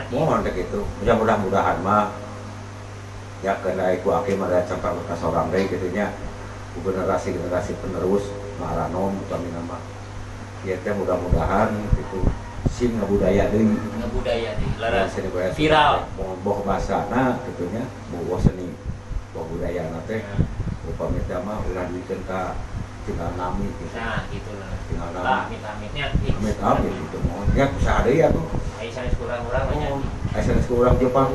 mohon deh gitu mudah-mudahan mah ya kena iku akhir ada cangkang bekas orang deh gitunya generasi penerus maranom kami nama ya teh mudah-mudahan itu sim ngabudaya deui laras viral boh basana gitunya boh seni boh budaya teh upami teh mah ulah dikeun ka tinggal nami gitu. Nah, gitu lah. Tinggal nami. Lah, amit-amitnya. Amit-amit gitu mohon. Ya kusaha deui atuh. Ai sanes kurang-kurang banyak. Ai sanes kurang Jepang.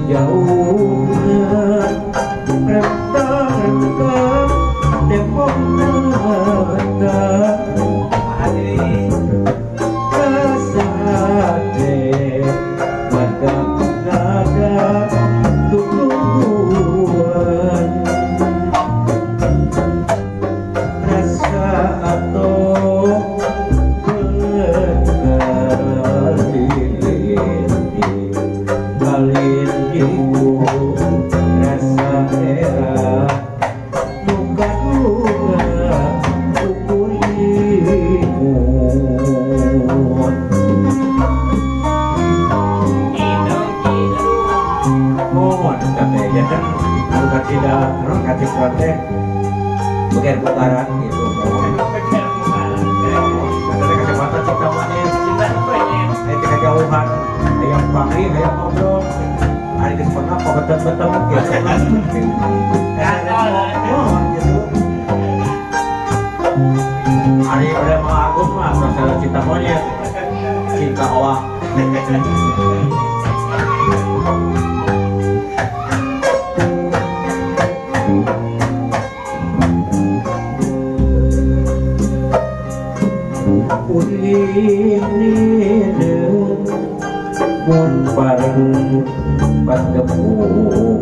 Jauh tidak kasih protes bukan bukaran gitu ada kesempatan cinta manis kejauhan ayam pagi ayam ngobrol hari kesempatan kok betul-betul gitu hari pada Mang Agus mah masalah cinta monyet cinta awak ini mun bareng patepung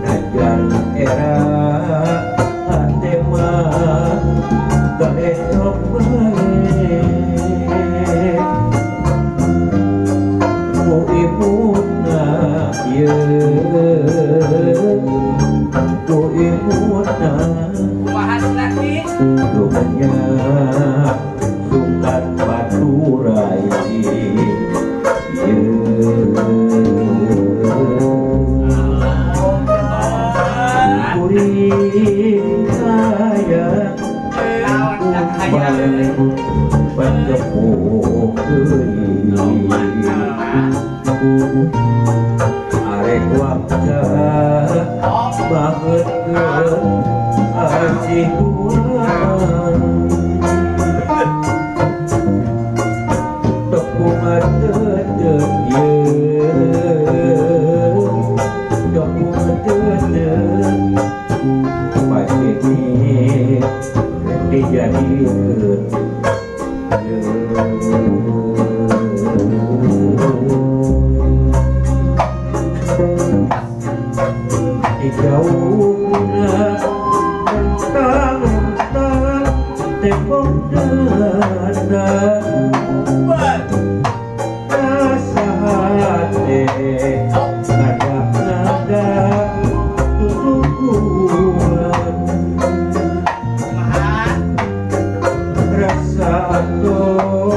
najan era atema kaesok bae mu ibuna ye tu ibuna rupanya sungkan baturai kuring kaya balik penjepuk arek waktu banget asih Tuhan tepungan tetep ye tepungan tetep pasti ini dijadikan jauhnya entah tembok dada rasa hati nada tutupan rasa tuh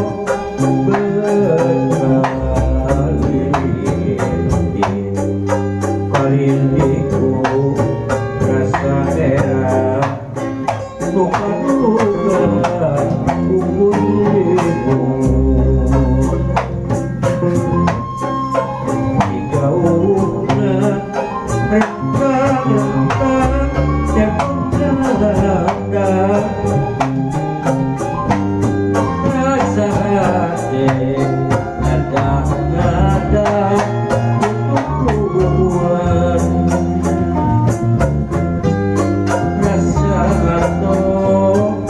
berkali kalindiku rasa era bukan bukan kubulimu dijauhnya rentang-rentang dada rasa hati nada tutupan rasa atau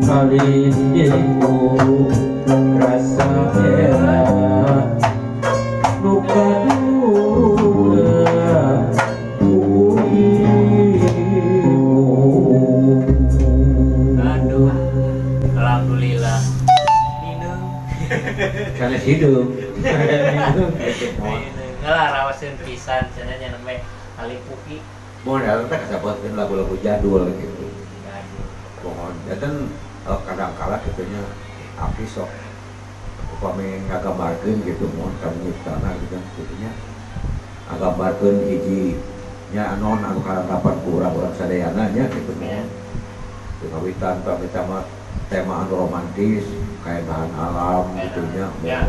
kalindiku rasa era luka dua Aduh, alhamdulillah. Minum. karena hidup Ngalah rawasin pisan cenanya namanya Ali Puki. mau datang tak kesabatin lagu-lagu jadul gitu pohon dan kadang-kala gitunya api sok upami ngagambarkeun gitu mohon kami nyiptana gitu gitunya ngagambarkeun hiji nya anon anu karantapan kurang sadayana nya gitu mohon kawitan pami tema anu romantis kayak bahan alam gitunya Ya.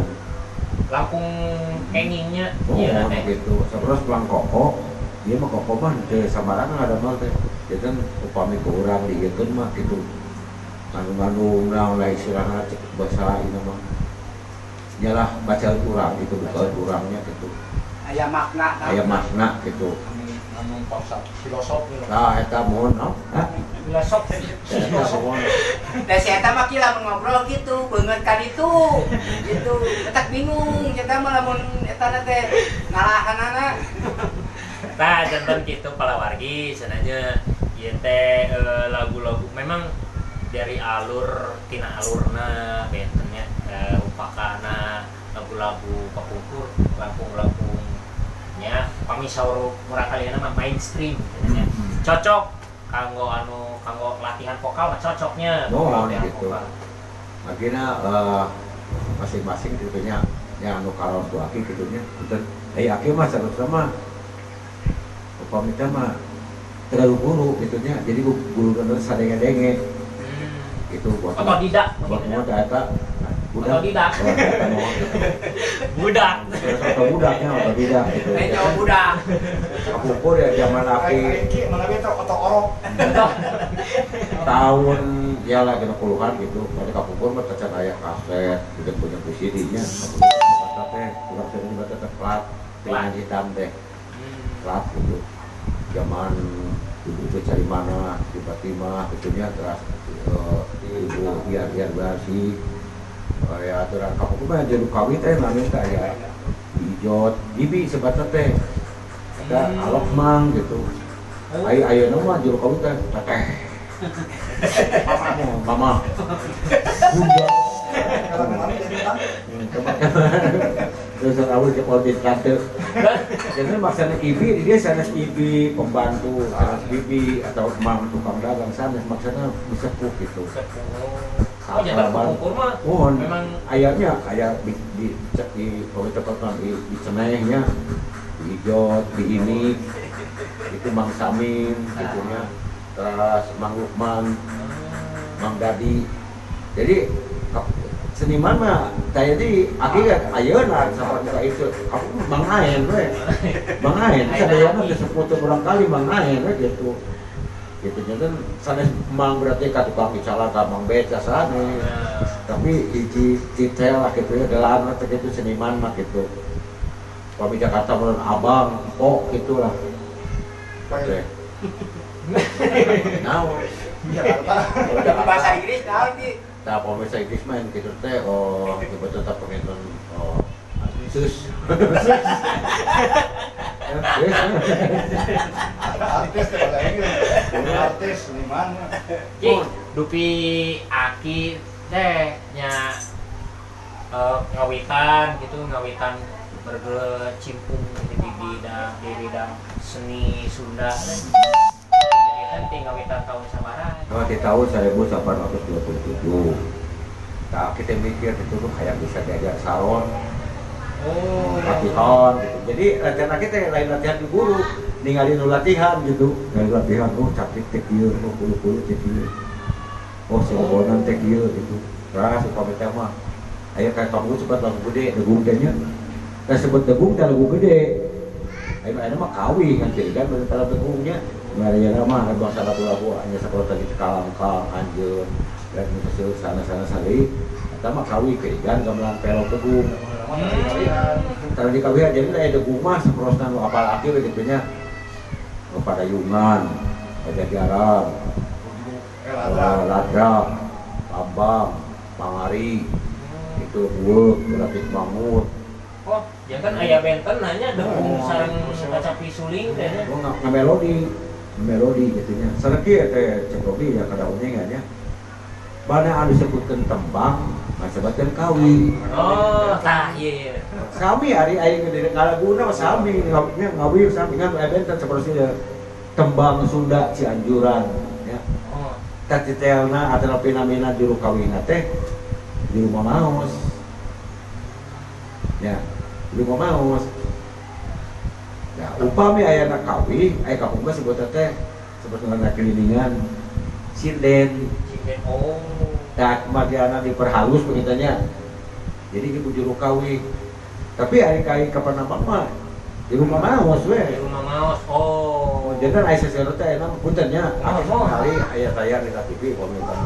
Lampung kengingnya mohon gitu terus pulang koko dia mah koko mah teu sambarangan ada mah teh jadi kan upami ke urang digeukeun mah gitu manu-manu naon lain istilahna cek bahasa ini mah nyalah baca urang gitu buka urangnya gitu aya makna gitu anu filosofi. nah eta mohon Filosofi. eta mohon da si eta mah kieu lamun ngobrol gitu beungeut ka ditu gitu tak bingung eta mah lamun eta teh ngalahanana Nah, jantan gitu palawargi sebenarnya ieu teh lagu-lagu memang dari alur tina alurna bentennya upakana lagu-lagu kapungkur lampung-lampung nya pamisaur murakaliana mah mainstream sebenarnya cocok kanggo latihan vokal mah cocoknya mohon latihan gitu vokal. akhirnya masing-masing gitunya ya anu karos ku aki gitunya punten aki mah sareng sama upami teh mah terlalu guru gitunya jadi guru bener sadenge-denge itu buat otodidak buat semua data otodidak budak atau budaknya otodidak gitu Jauh budak. kapupur ya zaman aki mana beta otak orok. tahun ya lah kena puluhan gitu pada kapupur mah cacat aya kaset udah punya CD-nya kata teh kurang sering juga tetap plat dengan hitam teh plat gitu zaman ibu cari mana tiba-tiba gitunya terus ibu biar bersih ya aturan kapupur mah jadi kawin teh namanya kayak dijot bibi sebatnya teh ada alok mang gitu ayo nama juru kawin teh teteh mama bunda Kalau kami jadi tak. terus awal ke politik kantor jadi maksudnya ibi dia sanes ibi pembantu sanes bibi atau mang tukang dagang sanes maksudnya bisa puk gitu oh jangan kapupur mah memang ayamnya kayak di tempat di cenehnya di Jot di ini itu Mang Samin gitunya terus Mang Lukman Mang Dadi jadi seniman mah kayak di akhirnya ayeuna sama itu aku Mang Aen we Mang Aen sadaya mah disebut beberapa kali Mang Aen we gitu gitu kan sanes Mang berarti ka tukang bicalaka Mang beca sanes tapi hiji detail lah gitu ya dalam itu seniman mah gitu kalau di Jakarta menurut abang kok gitulah oke nah Tapi bahasa Inggris tahu di. nah bahasa Inggris main gitu teh oh coba tetap pengen sus Artis kalau ini artis seniman. Ki dupi aki teh nya ngawitan berkecimpung di bidang seni Sunda kan ngawitan tahun sabaraha di tahun 1827 nah kita mikir itu tuh kayak bisa diajak salon latihan gitu jadi latihan kita lain latihan di guru ninggalin latihan gitu dari latihan capit tekieu kulu-kulu tekieu seobonan tekieu gitu terus upami teh mah aya kayak kamu sebut lagu gede degung teh nya sebut degung teh lagu gede aya mah kawi kan jadi kan antara degungnya Maria mah bangsa lagu-lagu hanya sekolah tadi Kalangkang Anjeun dan musuh sana-sana sali eta mah kawi keigan gamelan pelok degung kalau di kawihan jadi aya degung mah saprosna nu apal akhir gitu nya pada Yungan pada Jarang Ladra Abang Pangari itu buek Lapis Mamut oh ya kan aya benten nanya degung sareng kacapi suling teh nya melodi gitu nya sareng kieu teh cek Robi ya kadaunnya nya bana anu disebutkeun tembang disebutkeun kawi tah ieu sami ari aing gede kalaguna sami ngawi sami kan benten seperti tembang Sunda Cianjuran ya tatitelna atau pinamina juru kawina teh juru mamaos ya juru mamaos ya upami ayana kawi aya kapungga sebut teh sebetulna kelilingan sinden dan kemudian diperhalus begitunya jadi ibu juru kawi tapi hari kai kapan nama mah di rumah maos we di rumah maos jadi kan aya sesero teh enak puntennya hari aya tayang di TV komentar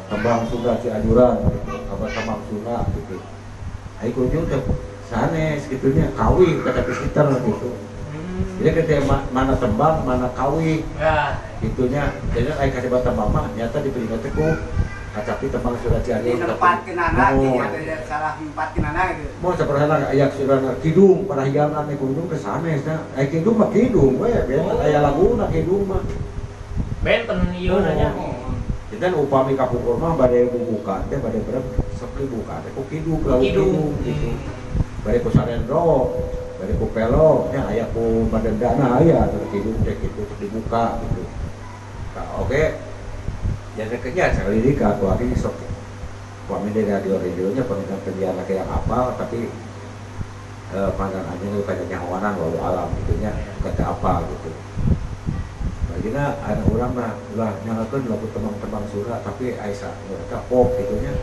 tembang Sunda Cianjuran apa tembang Sunda gitu ai kunjung teh sanes gitunya kawi kata sekitar gitu jadi ketika mana tembang mana kawi gitunya jadi aya kasih bata mama nyata diberikan teh ku kacapi tembang Sunda Cianjuran Di tempat kenana ada salah tempat kenana gitu. mau seperti ayak Sunda kidung pada hiangan nih kunjung ke sanes nah kidung mah kidung we aya laguna kidung mah benten ieu nanya dan upami kapungkur mah bade buka teh bade berep sepri buka teh ku kidung lalu kidung gitu bade ku sarendro bade ku pelo nya aya ku badendana aya terus kidung teh kitu dibuka gitu nah oke jadi kerja sekali ini ke aku lagi sok kami dari radio-radionya penonton kerjaan laki yang apa tapi pandangannya itu kayak nyawanan walau alam gitunya kata apa gitu. Bagina ada orang lah nyalakan lagu tembang-tembang surah tapi Aisyah mereka pop gitunya.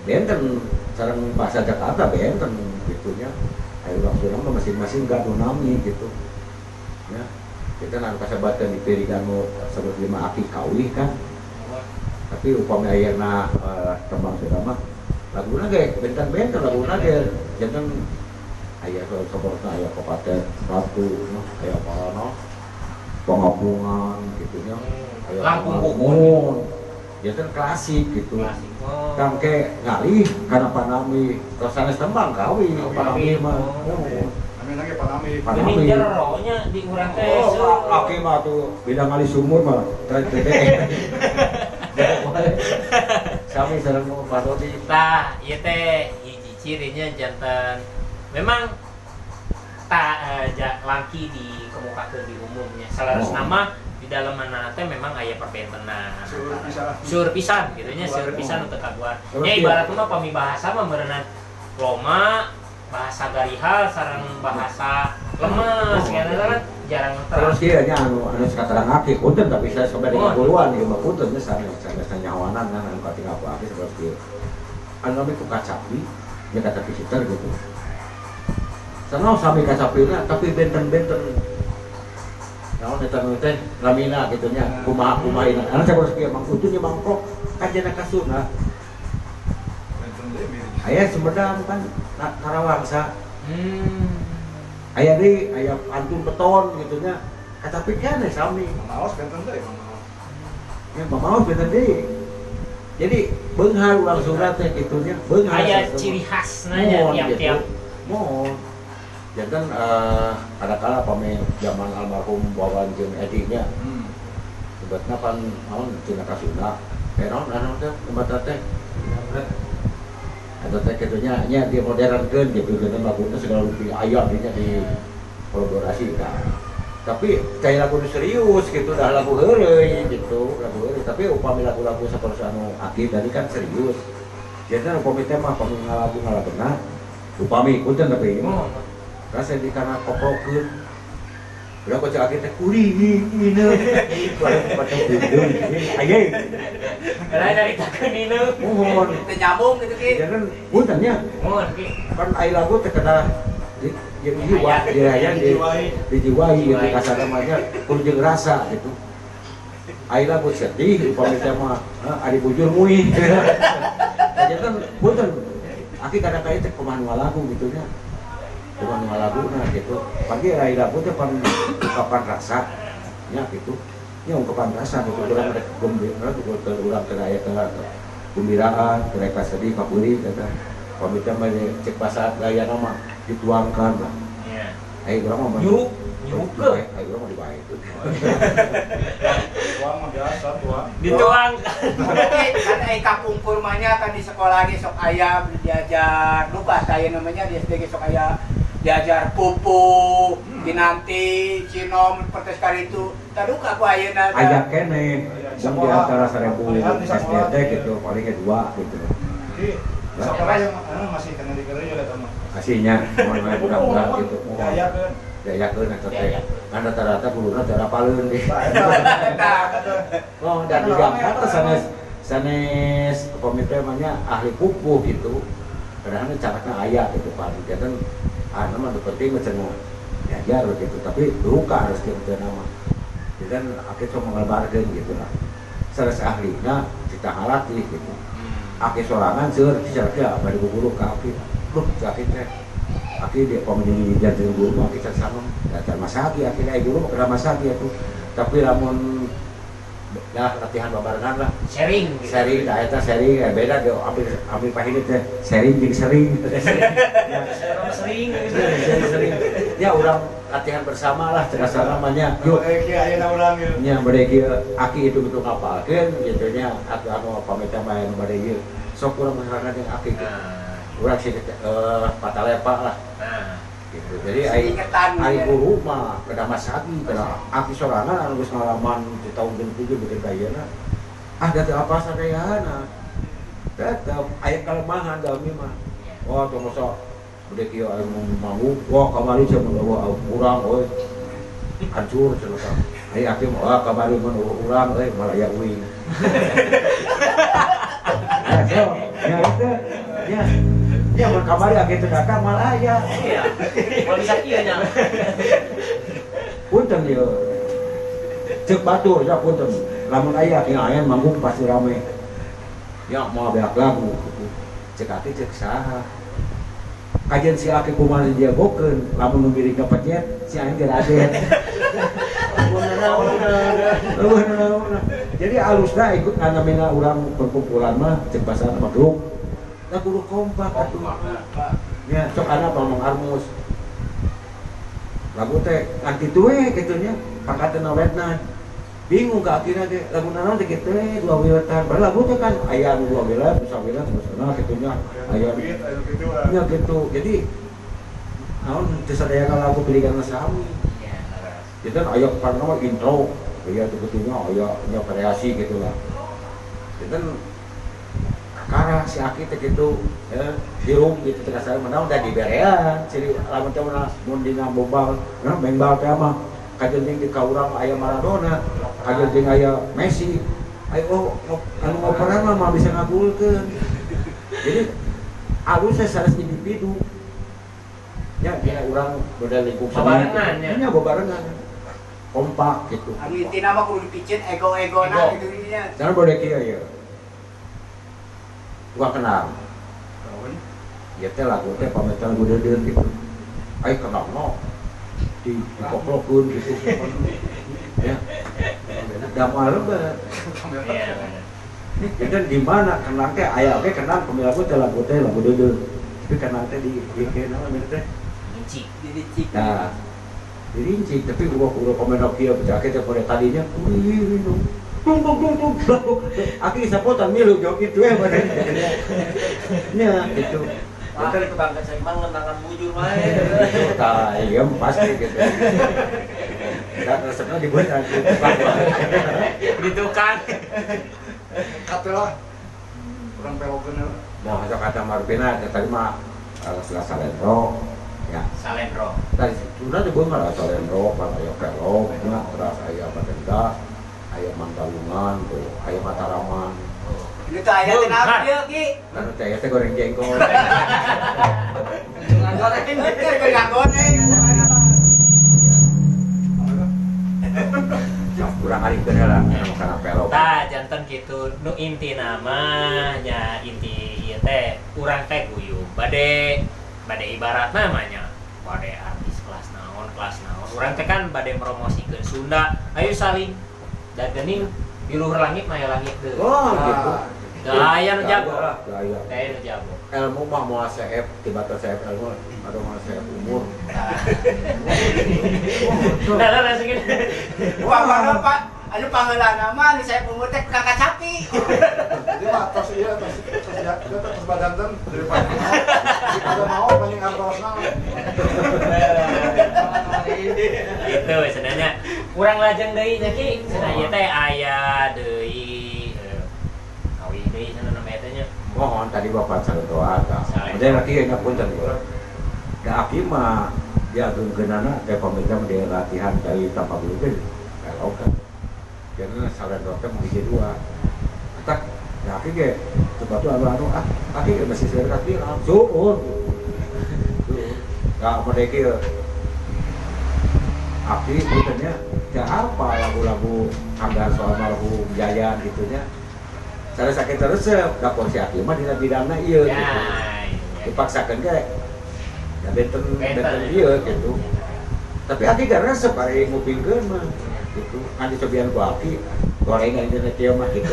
Benten sareng bahasa Jakarta benten gitunya. Ayo orang surah mah masing-masing gaduh nami gitu. Ya. Kita nanti kasabatkan di perikan sebut 5 aki kawih kan. Tapi upamanya ayeuna tembang surah mah laguna ge benten-benten laguna ge jangan aya saporna aya kapaten ratu aya apa pengapungan gitu nya aya Lampung Kumun ya kan klasik gitu klasik. Oh. kan ke ngalih kana panami terus sanes tembang kawi panami mah Amin lagi panami. Panami. Ini jeronya di urang teh. oke mah tuh bidang ngalih sumur mah sami sareng Pak Dodi Tah, ieu teh hiji cirinya jantan memang laki dikemukakeun di umumnya. Salaras nama di dalam mana teh memang aya perbentenan. Sur pisan gitu nya, sur pisan untuk kaguan. Nya ibarat mah pamibahasa mah meureunna loma bahasa garihal sareng bahasa lemes kan jarang terus dia nya anu sekarang aki punten tapi saya sampai dengan puluhan ya mah punten nya sana nyawanan kan anu kating apa aki seperti itu anu kami ku kacapi nya kata visitor gitu sana sami kacapina tapi benten-benten naon eta nu teh lamina gitu nya kumaha ina anu sabar kieu mang utunya mangkok kajana kasuna aya Sumedang kan Karawangsa aya deui aya antun beton gitu nya tapi kan sami Mamaos benten deui, ya mamaos benten deui jadi beunghar ulang surat teh kitu nya beunghar aya ciri khasna nya tiap-tiap mohon jantan ada kala pame zaman almarhum Wawan jeung Edi nya sebetna pan naon cenah kasuna naon anu teh tempat teh atau teh kitunya nya dia modernkeun gitu dengan laguna segala rupi aya dinya di kolaborasi kan tapi kayak lagu serius gitu dah lagu heureuy gitu lagu heureuy tapi upami lagu-lagu saperti anu aki tadi kan serius jadi upami teh mah pami ngalagu ngalabeuna upami punten tapi rasa di kana kokrokeun udah kocak aki teh kuringina pada bundung aye karena dari takeun dinu mohon Teu nyambung gitu ki. jangan punten nya mohon ki kan ai lagu teh kena jeung jiwa dijiwai yang kasar namanya kun jeung rasa gitu ai lagu sedih upami teh mah ari bujur muih jadi kan punten aki kadang-kadang teh kumaha lagu gitu nya kumaha laguna gitu pagi ai lagu teh pan ungkapan rasa nya gitu nya ungkapan rasa gitu urang rek gembira urang teh aya teh gembiraan mereka sedih kapuri kata pamita mah cek bahasa gaya nama dituangkan lah iya ayo urang mah nyuruk ke ayo urang mah dibae itu tuang mah biasa tuang. dituang Kan kampung kurmanya kan di sekolah ge sok aya diajar lupa saya namanya di SD ge sok aya diajar pupu, dinanti, cinom, pertes karitu. Tadu ka ku ayeuna aya kene jam di antara 1000 SDT gitu palingnya 2 gitu Jadi sekolah yang masih kena dikeureuy ya eta mah. kasihnya mohon mudah-mudahan gitu Daya keun. dayakeun eta teh kan rata-rata guruna teh rapaleun deh oh dan di Jakarta sanes komite namanya ahli pupuh gitu kadang-kadang caranya aya gitu Pak jadi nama penting macam diajar gitu tapi luka harus kita nama jadi kan akhirnya cuma menglebarkan gitu lah sanes ahlina kita halatih gitu akhir sorangan seur siapa bari guru ka akhir loh sakit teh akhir dia pemilih jadi guru akhir sama dan masaki akhirnya guru kena masaki itu tapi lamun dah latihan babarengan lah sharing dah eta sharing beda dia ambil pahit teh sharing jeung sering sering sering ya urang latihan bersama lah cerasa namanya yuk Ki ayeuna urang ieu. nya bade kieu aki itu betul ngapalkeun gitu nya anu pamit main bade ieu sok urang masyarakat yang aki urang sih patalepa lah gitu jadi ai guru mah kada masaki kada aki sorangan anu geus ngalaman di tahun 7 bikin kayeuna ada tuh apa sadayana tetap aya kelemahan kami mah wah tuh masa udah kieu aya mau wah kamari saya mendawa kurang euy hancur cenah aya aki wah kamari mun urang euy malah aya uing ya so ya itu ya mun kamari aki teu datang malah aya Iya. Mau bisa kieu nya. punten ieu cek batur ya punten lamun aya aya manggung pasti rame ya mau beak lagu cek aki cek saha kajian si aki kumaha dia bokeun lamun nu miring penyet si aing geus adet jadi alusna ikut nganamina urang perkumpulan mah cek bahasa mah grup da kudu kompak atuh nya sok ana ngomong armus lagu teh anti tuwe kitu nya pangkateun awetna bingung ka akhirnya teh lagu naon teh kitu dua wiletan baru lagu teh kan aya nu dua wilet bisa wilet terusna kitu nya aya nya gitu jadi naon teu sadayana lagu pilihan sami itu aya karena intro aya teh kitu nya aya nya variasi gitu lah itu karena si aki teh kitu ya dirum gitu teh kasar mana udah diberean ciri lamun teh mun dina bombal nah bengbal teh mah kajenting di kaurang aya Maradona kajenting aya Messi ayo anu ngoperan mah bisa ngagulkeun jadi alusnya sanes individu nya dina urang beda lingkup Babarengan nya. nya babarengan kompak gitu Anu intina mah kudu dipicit ego-egona gitu nya. jangan boleh kieu ya gua kenal ya teh lagu teh pametan gua deun gitu ai kenal no dipoplokeun gitu ya da moal lebat Iya. jadi di mana kenal teh aya oge kenal pemilagu teh lagu deun tapi kenal teh di bikin apa teh Inci. Dicik. nah dirinci tapi gua komen kieu baca teh pada tadinya wih tung aki sapotan milu jok itu ya pada nya gitu Wah, itu bangga saya emang ngenangan bujur wae. Tah, iya pasti gitu. Dan resepnya dibuat aku. Gitu kan. Kate lah. Kurang pelogeun lah. Mau hasil kata Marpina, tadi mah setelah Salendro, ya. Salendro. Tadi sudah dibuat nggak Salendro, kan ayah Pelok, ya, terus ayah Badenda, ayah Mandalungan, tuh, ayah Mataraman. Ini tuh aya teh naon ieu Ki? Lalu teh teh goreng jengkol. Enggak goreng. Kurang hari bener lah, karena Pelok. Tah janten kitu nu inti nama nya inti ieu teh urang teh guyub bade ibarat namanya bade artis kelas naon urang teh kan bade promosikeun Sunda ayo saling dan geuning di luhur langit maya langit teu Oh, gitu. gaya nu jago Gaya. gaya nu jago Ilmu mah mau CF, tiba-tiba CF ilmu, atau mau CF umur. nah lah rasikeun Wah, Pak, anu pangeulana mah anu saya umur teh kakak capi. Jadi mah tos iya tos badan teh daripada daripada mau paling arosna. gitu sebenarnya kurang lajeng deui nya Ki cenah ieu teh aya deui awi deui cenah namanya teh nya Mohon tadi bapak doa ta. Saleh. Jadi laki nya pun tadi. Da aki mah dia geungeunana teh pemerintah dia latihan dari tanpa bulu teh. Kalau kan. Jadi salah dokter mau hiji dua. Tak da aki ge coba tuh anu aki ge masih seueur kaki langsung. Enggak mau dek ieu. Aki puternya ya apa lagu-lagu anggar soal marhum Jayan gitunya. Cara sakit terus da porsi aki mah dina bidangna ieu ya gitu. iya. Dipaksakeun ge ya benten Benten, ieu gitu. Tapi aki gak resep ari ngupingkeun mah gitu. Kan dicobian ku aki gorengan internet ieu mah gitu.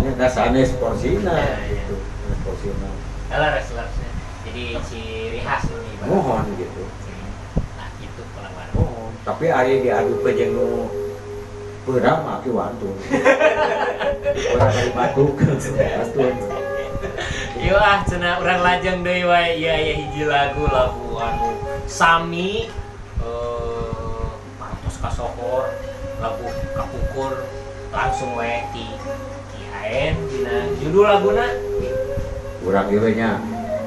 Nya da sanes porsina gitu. Sanes porsina. Alah res-resnya jadi ciri khas ini Mohon gitu. nah itu kalau Oh, tapi ari diadu ke jeung nu beurang mah aki wantun. Urang ari batuk. Wantun. Ieu cenah urang lajeng deui wae ieu hiji lagu anu sami parantos kasohor lagu kapukur langsung we ti haen dina judul laguna. Urang ieu nya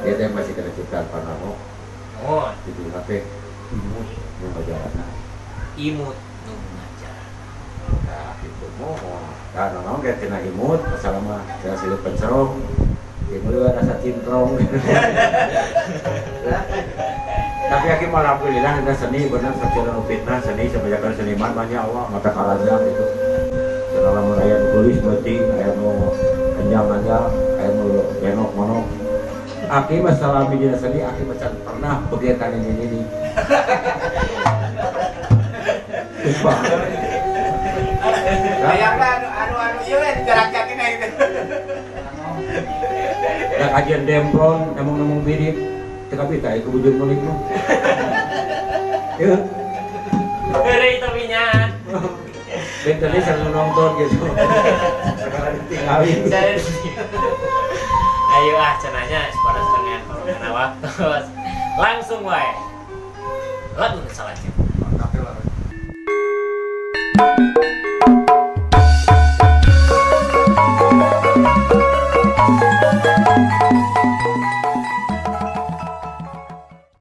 dia teh masih kena ciptaan Panamo. Oh, Judul teh imut nu ngajarana. imut nu ngajar. Nah, itu mohon. Nah, naon ge tina imut asal mah da silup pencerong. Ieu mah rasa cintrong. Tapi akhirnya malah alhamdulillah ada seni benar secara fitnah seni sebanyak seniman banyak Allah mata kalanya gitu. Setelah meraya tulis berarti kayak mau kenyang aja kayak mau benok monok. Aki masalah media seni aki macam pernah kegiatan ini. Bayangkan anu ieu we dijarak-jarakin gitu. Nah kajian demplon emang mirip tetapi tak itu bujur melik mah. Ya. Heureuy tapi nya. Dan tadi selalu nonton gitu. Sekarang ditinggalin. Ayo cenanya pada setengah kalau kena waktu. Langsung wae. Lagu salah. Mantap ya lah.